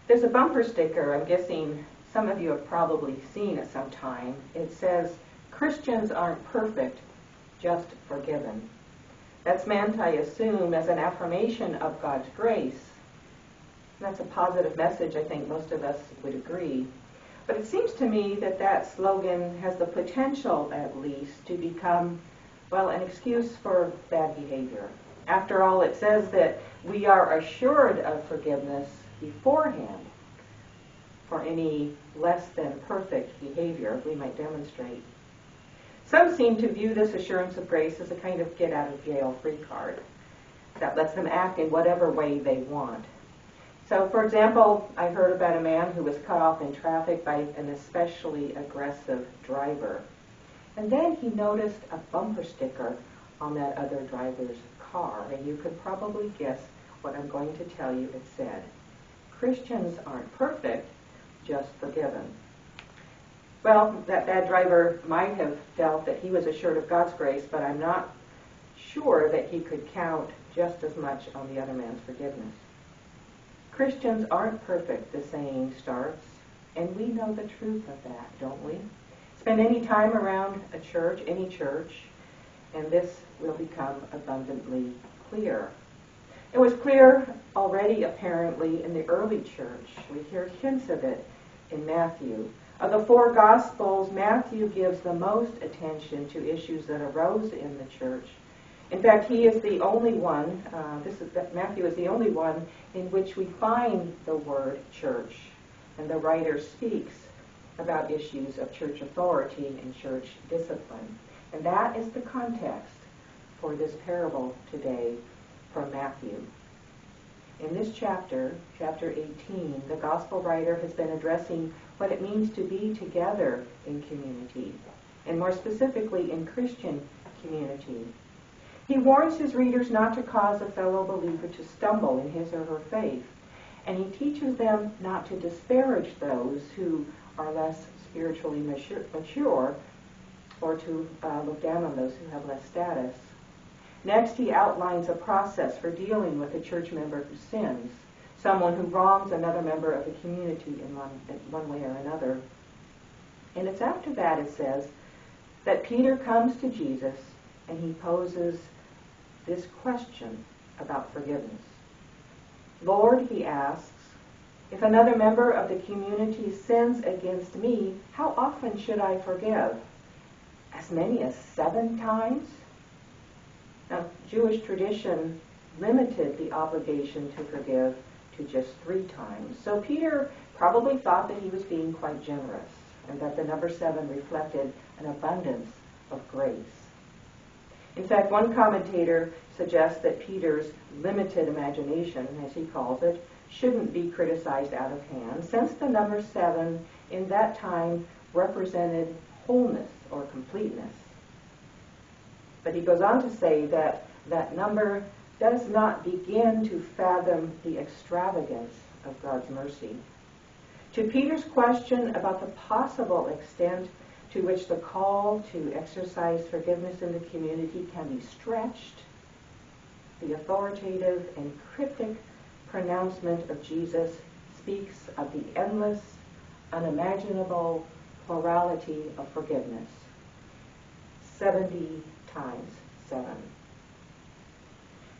There's a bumper sticker, I'm guessing some of you have probably seen at some time. It says, "Christians aren't perfect, just forgiven." That's meant, I assume, as an affirmation of God's grace. That's a positive message, I think most of us would agree. But it seems to me that that slogan has the potential, at least, to become, well, an excuse for bad behavior. After all, it says that we are assured of forgiveness beforehand for any less than perfect behavior we might demonstrate. Some seem to view this assurance of grace as a kind of get-out-of-jail-free card that lets them act in whatever way they want. So, for example, I heard about a man who was cut off in traffic by an especially aggressive driver. And then he noticed a bumper sticker on that other driver's car, and you could probably guess what I'm going to tell you it said. "Christians aren't perfect, just forgiven." Well, that bad driver might have felt that he was assured of God's grace, but I'm not sure that he could count just as much on the other man's forgiveness. Christians aren't perfect, the saying starts, and we know the truth of that, don't we? Spend any time around a church, any church, and this will become abundantly clear. It was clear already, apparently, in the early church. We hear hints of it in Matthew. Of the four Gospels, Matthew gives the most attention to issues that arose in the church. In fact, he is the only one, Matthew is the only one in which we find the word church. And the writer speaks about issues of church authority and church discipline. And that is the context for this parable today from Matthew. In this chapter, chapter 18, the gospel writer has been addressing what it means to be together in community, and more specifically in Christian community. He warns his readers not to cause a fellow believer to stumble in his or her faith, and he teaches them not to disparage those who are less spiritually mature or to look down on those who have less status. Next, he outlines a process for dealing with a church member who sins, someone who wrongs another member of the community in one way or another. And it's after that, it says, that Peter comes to Jesus and he poses this question about forgiveness. "Lord," he asks, "if another member of the community sins against me, how often should I forgive? As many as 7 times?" Now, Jewish tradition limited the obligation to forgive to just 3 times. So Peter probably thought that he was being quite generous and that the number 7 reflected an abundance of grace. In fact, one commentator suggests that Peter's limited imagination, as he calls it, shouldn't be criticized out of hand, since the number 7 in that time represented wholeness or completeness. But he goes on to say that that number does not begin to fathom the extravagance of God's mercy. To Peter's question about the possible extent to which the call to exercise forgiveness in the community can be stretched, the authoritative and cryptic pronouncement of Jesus speaks of the endless, unimaginable plurality of forgiveness. 70 times 7.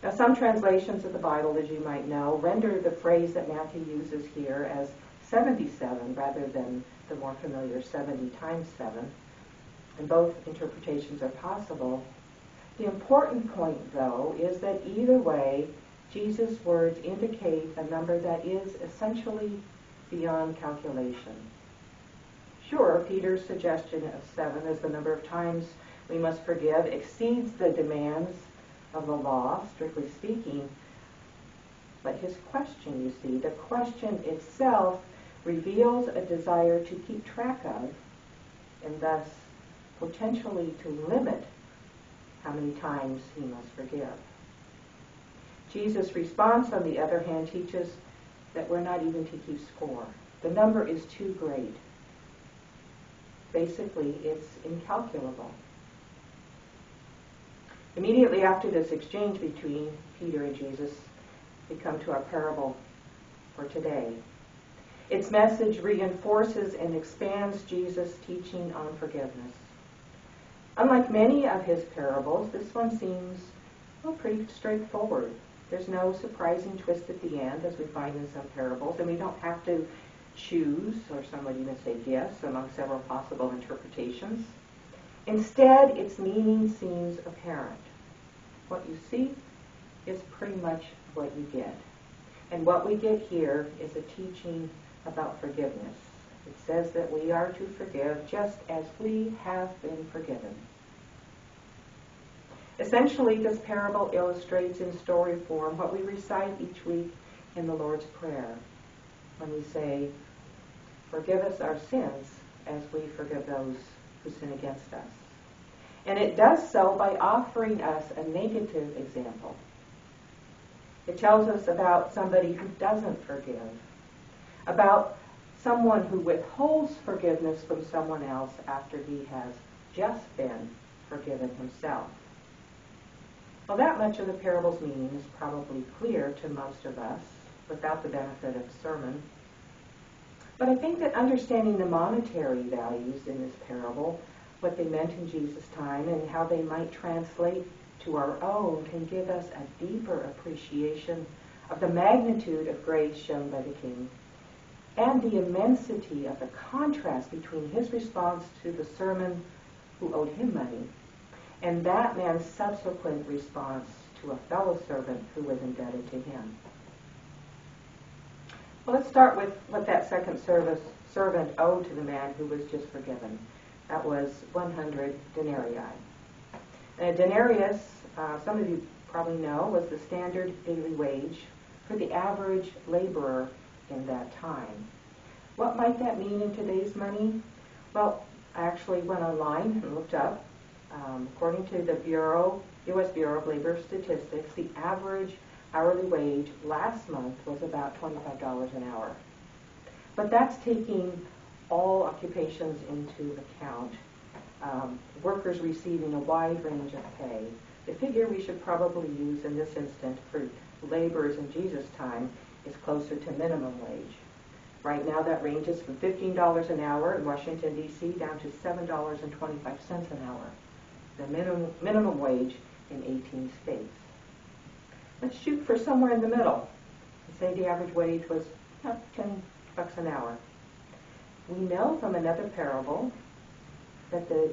Now, some translations of the Bible, as you might know, render the phrase that Matthew uses here as 77 rather than the more familiar 70 times 7. And both interpretations are possible. The important point, though, is that either way, Jesus' words indicate a number that is essentially beyond calculation. Sure, Peter's suggestion of 7 as the number of times we must forgive exceeds the demands of the law, strictly speaking. But his question, you see, the question itself reveals a desire to keep track of and thus potentially to limit how many times he must forgive. Jesus' response, on the other hand, teaches that we're not even to keep score. The number is too great. Basically, it's incalculable. Immediately after this exchange between Peter and Jesus, we come to our parable for today. Its message reinforces and expands Jesus' teaching on forgiveness. Unlike many of his parables, this one seems pretty straightforward. There's no surprising twist at the end, as we find in some parables, and we don't have to choose, or some would even say guess, among several possible interpretations. Instead, its meaning seems apparent. What you see is pretty much what you get. And what we get here is a teaching about forgiveness. It says that we are to forgive just as we have been forgiven. Essentially, this parable illustrates in story form what we recite each week in the Lord's Prayer when we say, "Forgive us our sins as we forgive those who sin against us." And it does so by offering us a negative example. It tells us about somebody who doesn't forgive, about someone who withholds forgiveness from someone else after he has just been forgiven himself. Well, that much of the parable's meaning is probably clear to most of us without the benefit of a sermon. But I think that understanding the monetary values in this parable, what they meant in Jesus' time, and how they might translate to our own can give us a deeper appreciation of the magnitude of grace shown by the King and the immensity of the contrast between his response to the servant who owed him money and that man's subsequent response to a fellow servant who was indebted to him. Well, let's start with what that second servant owed to the man who was just forgiven. That was 100 denarii. A denarius, some of you probably know, was the standard daily wage for the average laborer in that time. What might that mean in today's money? Well, I actually went online and looked up. According to the U.S. Bureau of Labor Statistics, the average hourly wage last month was about $25 an hour. But that's taking all occupations into account, workers receiving a wide range of pay. The figure we should probably use in this instant for laborers in Jesus' time is closer to minimum wage. Right now that ranges from $15 an hour in Washington, D.C. down to $7.25 an hour, the minimum wage in 18 states. Let's shoot for somewhere in the middle. Say the average wage was $10 an hour. We know from another parable that the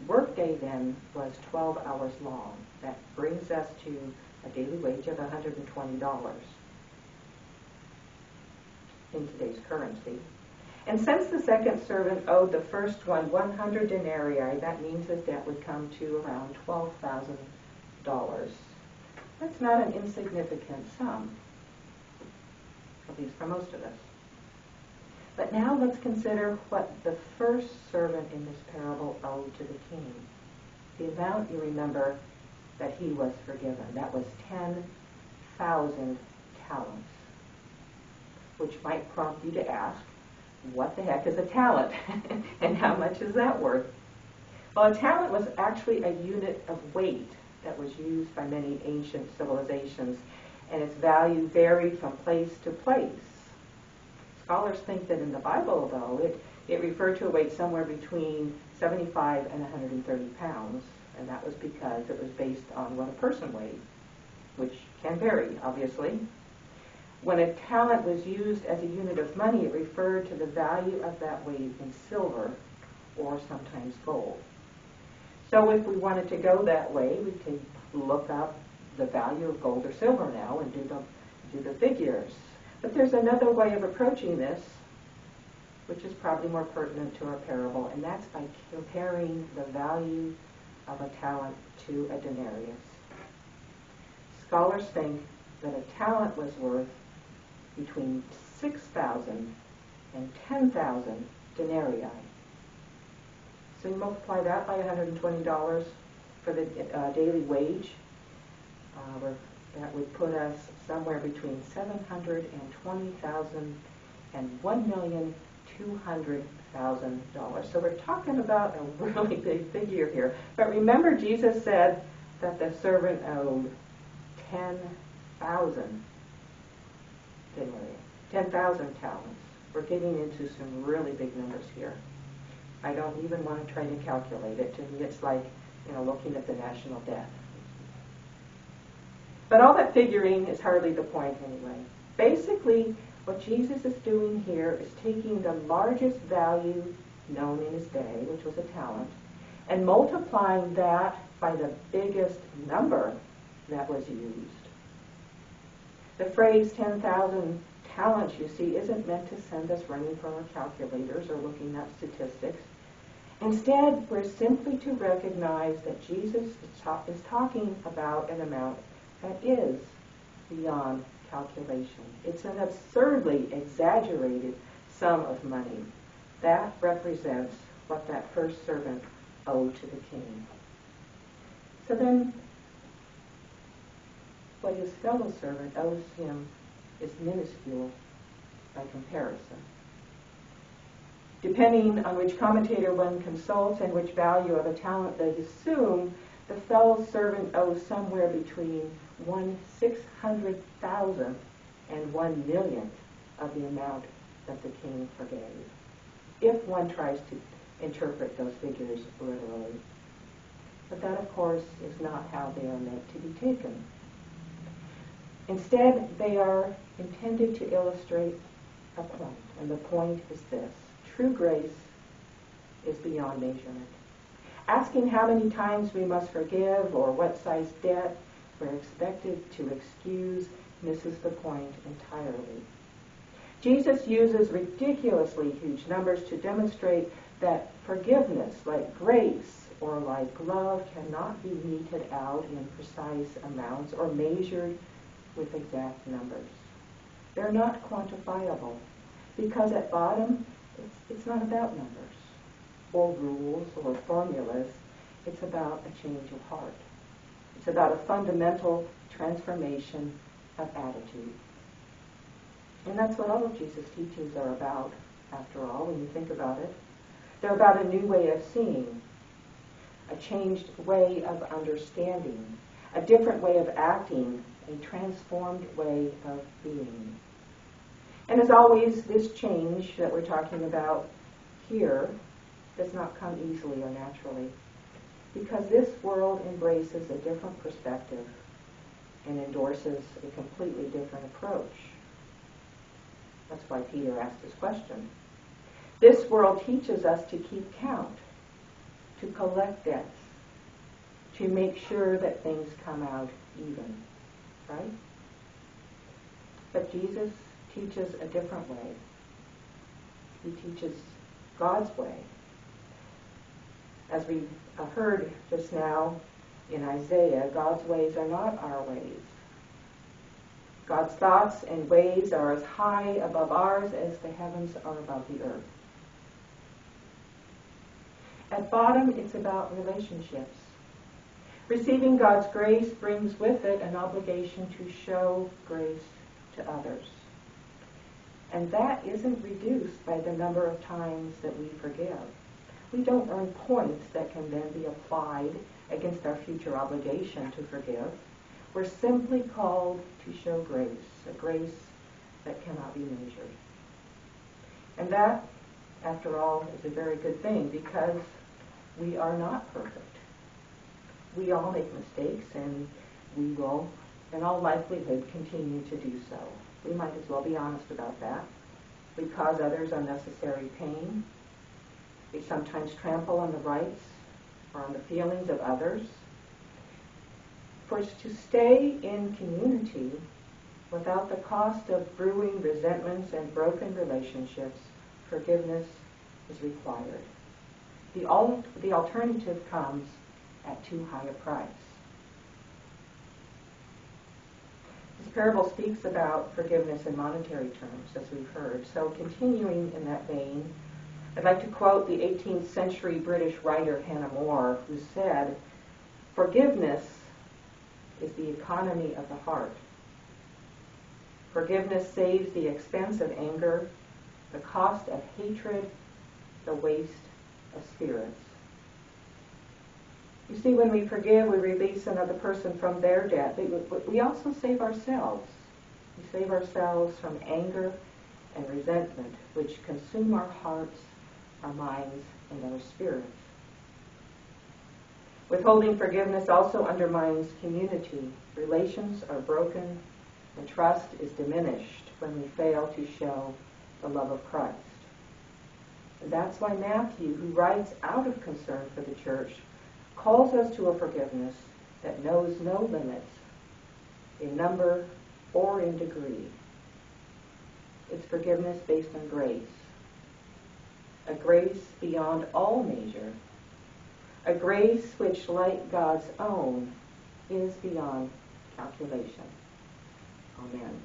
workday then was 12 hours long. That brings us to a daily wage of $120 in today's currency. And since the second servant owed the first one 100 denarii, that means his debt would come to around $12,000. That's not an insignificant sum, at least for most of us. But now let's consider what the first servant in this parable owed to the king. The amount, you remember, that he was forgiven. That was 10,000 talents, which might prompt you to ask, what the heck is a talent? And how much is that worth? Well, a talent was actually a unit of weight that was used by many ancient civilizations, and its value varied from place to place. Scholars think that in the Bible, though, it referred to a weight somewhere between 75 and 130 pounds, and that was because it was based on what a person weighed, which can vary, obviously. When a talent was used as a unit of money, it referred to the value of that weight in silver or sometimes gold. So if we wanted to go that way, we could look up the value of gold or silver now and do the figures. But there's another way of approaching this, which is probably more pertinent to our parable, and that's by comparing the value of a talent to a denarius. Scholars think that a talent was worth between 6,000 and 10,000 denarii. So you multiply that by $120 for the daily wage. That would put us somewhere between $720,000 and $1,200,000. So we're talking about a really big figure here. But remember, Jesus said that the servant owed 10,000 denarii, 10,000 talents. We're getting into some really big numbers here. I don't even want to try to calculate it. To me, it's like, looking at the national debt. But all that figuring is hardly the point anyway. Basically, what Jesus is doing here is taking the largest value known in his day, which was a talent, and multiplying that by the biggest number that was used. The phrase 10,000 talents, you see, isn't meant to send us running for our calculators or looking up statistics. Instead, we're simply to recognize that Jesus is talking about an amount that is beyond calculation. It's an absurdly exaggerated sum of money. That represents what that first servant owed to the king. So then, what his fellow servant owes him is minuscule by comparison. Depending on which commentator one consults and which value of a talent they assume, the fellow servant owes somewhere between 1/600,000 and 1 millionth of the amount that the king forgave, if one tries to interpret those figures literally. But that, of course, is not how they are meant to be taken. Instead, they are intended to illustrate a point, and the point is this: true grace is beyond measurement. Asking how many times we must forgive or what size debt we're expected to excuse misses the point entirely. Jesus uses ridiculously huge numbers to demonstrate that forgiveness, like grace or like love, cannot be meted out in precise amounts or measured with exact numbers. They're not quantifiable because at bottom it's not about numbers or rules or formulas. It's about a change of heart. It's about a fundamental transformation of attitude. And that's what all of Jesus' teachings are about, after all, when you think about it. They're about a new way of seeing, a changed way of understanding, a different way of acting, a transformed way of being. And as always, this change that we're talking about here does not come easily or naturally, because this world embraces a different perspective and endorses a completely different approach. That's why Peter asked this question. This world teaches us to keep count, to collect debts, to make sure that things come out even, right? But Jesus teaches a different way. He teaches God's way. As we heard just now in Isaiah, God's ways are not our ways. God's thoughts and ways are as high above ours as the heavens are above the earth. At bottom, it's about relationships. Receiving God's grace brings with it an obligation to show grace to others. And that isn't reduced by the number of times that we forgive. We don't earn points that can then be applied against our future obligation to forgive. We're simply called to show grace, a grace that cannot be measured. And that, after all, is a very good thing, because we are not perfect. We all make mistakes, and we will, in all likelihood, continue to do so. We might as well be honest about that. We cause others unnecessary pain. We sometimes trample on the rights or on the feelings of others. For to stay in community without the cost of brewing resentments and broken relationships, forgiveness is required. The alternative comes at too high a price. This parable speaks about forgiveness in monetary terms, as we've heard. So continuing in that vein, I'd like to quote the 18th century British writer Hannah More, who said, "Forgiveness is the economy of the heart. Forgiveness saves the expense of anger, the cost of hatred, the waste of spirits." You see, when we forgive, we release another person from their debt, but we also save ourselves. We save ourselves from anger and resentment, which consume our hearts, our minds, and our spirits. Withholding forgiveness also undermines community. Relations are broken, and trust is diminished when we fail to show the love of Christ. And that's why Matthew, who writes out of concern for the church, calls us to a forgiveness that knows no limits in number or in degree. It's forgiveness based on grace, a grace beyond all measure, a grace which, like God's own, is beyond calculation. Amen.